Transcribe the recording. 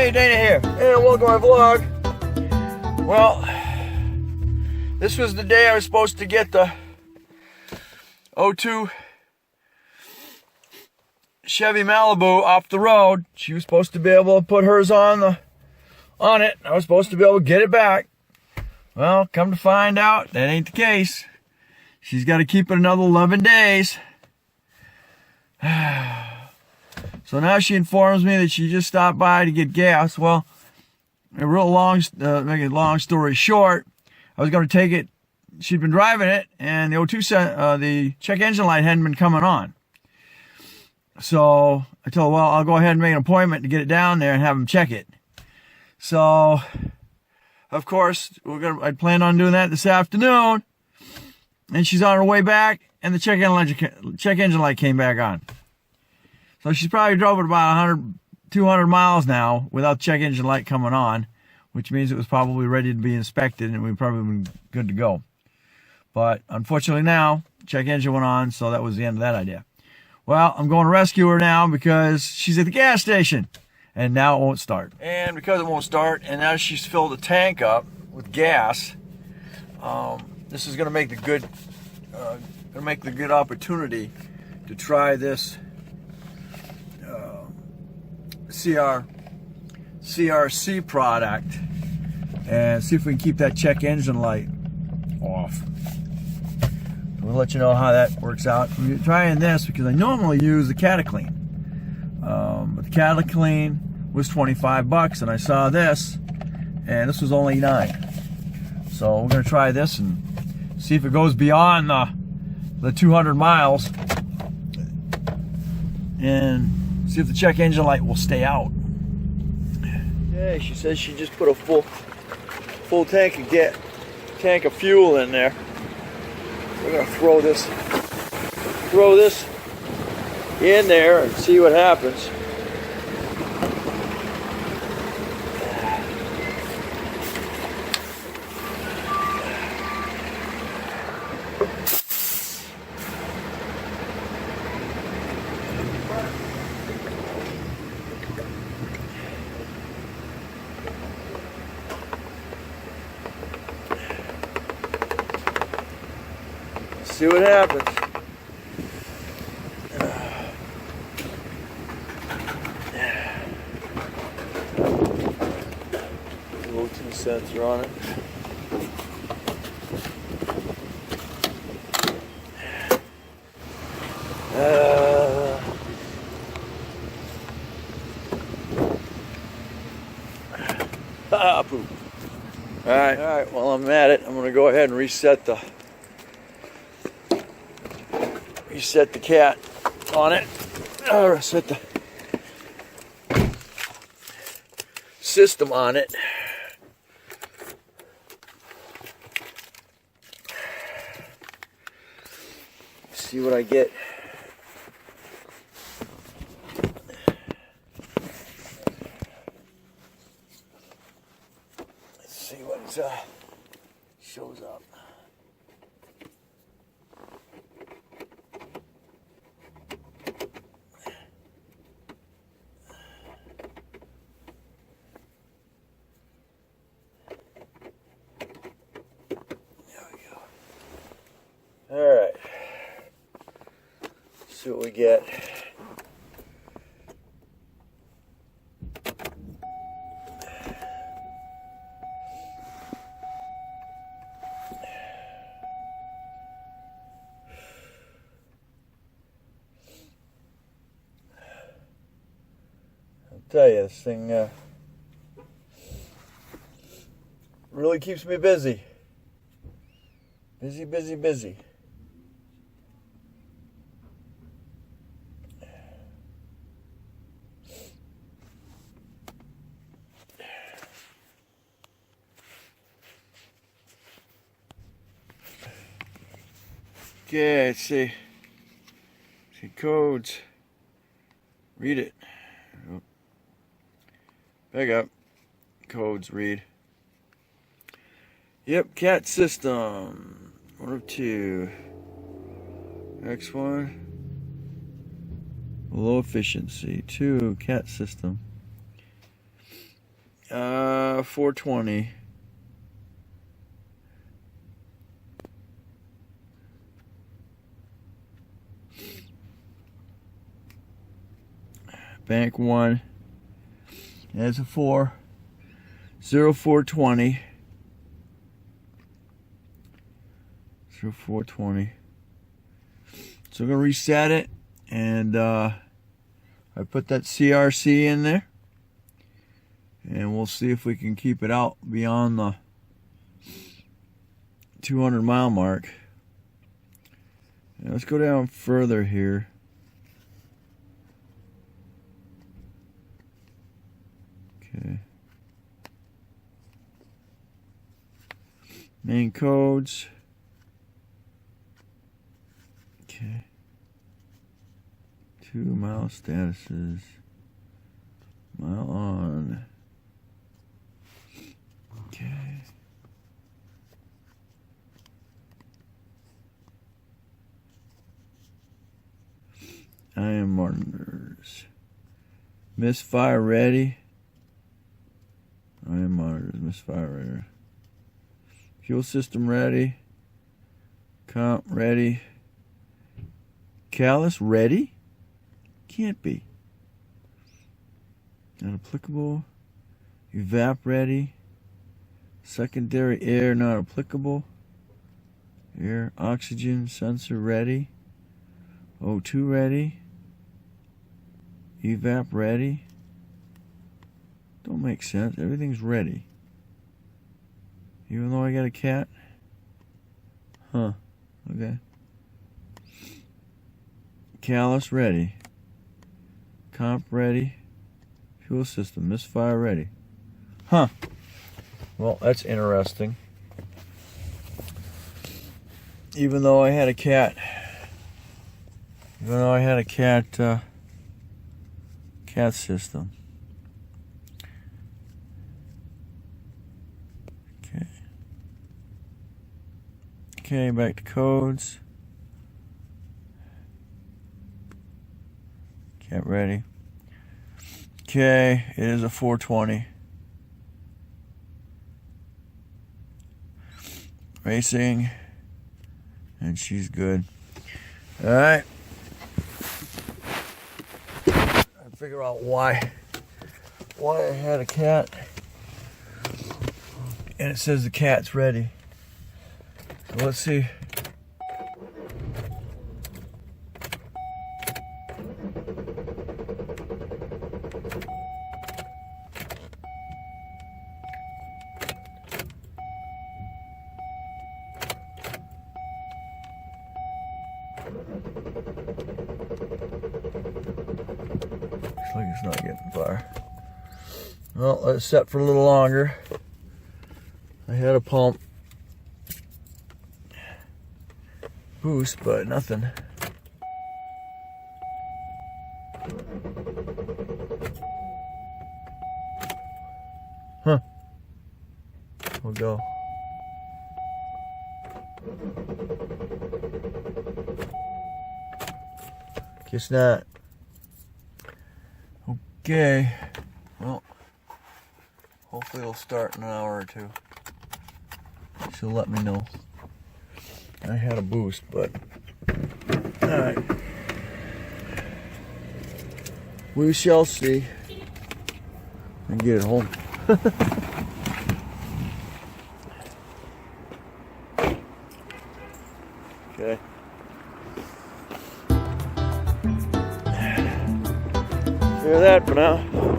Hey, Dana here, and welcome to my vlog. Well, this was the day I was supposed to get the '02 Chevy Malibu off the road. She was supposed to be able to put hers on it. I was supposed to be able to get it back. Well, come to find out, that ain't the case. She's got to keep it another 11 days. So now she informs me that she just stopped by to get gas. Well, make a long story short, I was going to take it. She'd been driving it, and the check engine light hadn't been coming on. So I told her, well, I'll go ahead and make an appointment to get it down there and have them check it. So, of course, I planned on doing that this afternoon. And she's on her way back, and the check engine light came back on. So she's probably drove it about 100, 200 miles now without the check engine light coming on, which means it was probably ready to be inspected, and we'd probably been good to go. But unfortunately now, check engine went on, so that was the end of that idea. Well, I'm going to rescue her now because she's at the gas station, and now it won't start. And because it won't start, and now she's filled the tank up with gas, this is going to make the good opportunity to try this CRC product and see if we can keep that check engine light off. We'll let you know how that works out. I'm trying this because I normally use the Cataclean, but the Cataclean was 25 bucks, and I saw this, and this was only $9. So we're going to try this and see if it goes beyond the 200 miles, and see if the check engine light will stay out. Okay, she says she just put a full tank of fuel in there. We're gonna throw this in there and see what happens. See what happens. Little 2 sensor on it. Poop. All right. Well, I'm at it. I'm going to go ahead and reset the cat on it, or set the system on it. See what I get. Let's see what shows up. Alright, see what we get. I'll tell you, this thing really keeps me busy. Busy. Okay, let's see. See codes. Read it. Back up. Codes, read. Yep, cat system. 1 of 2. X1. Low efficiency. 2, cat system. 420. Bank 1. There's a 4. 0420. 0420. So I'm going to reset it, and I put that CRC in there, and we'll see if we can keep it out beyond the 200 mile mark. Now let's go down further here. Okay. Main codes. Okay. 2 mile statuses. Mile on. Okay. IM monitors. Misfire ready. IM monitors. Misfire ready. Fuel system ready. Comp ready. Callus ready? Can't be. Not applicable. Evap ready. Secondary air not applicable. Air oxygen sensor ready. O2 ready. Evap ready. Don't make sense. Everything's ready. Even though I got a cat? Huh. Okay. Callus ready. Comp ready. Fuel system. Misfire ready. Huh. Well, that's interesting. Even though I had a cat. Even though I had a cat system. Okay. Okay, back to codes. Cat ready. Okay, it is a 420. Racing. And she's good. Alright. I figure out why I had a cat. And it says the cat's ready. So let's see. Looks like it's not getting far. Well, let it set for a little longer. I had a pump boost, but nothing. Huh. We'll go. Guess not. Okay. Well, hopefully it'll start in an hour or two. She'll let me know. I had a boost, but alright. We shall see. And get it home. Okay. Hear that for now.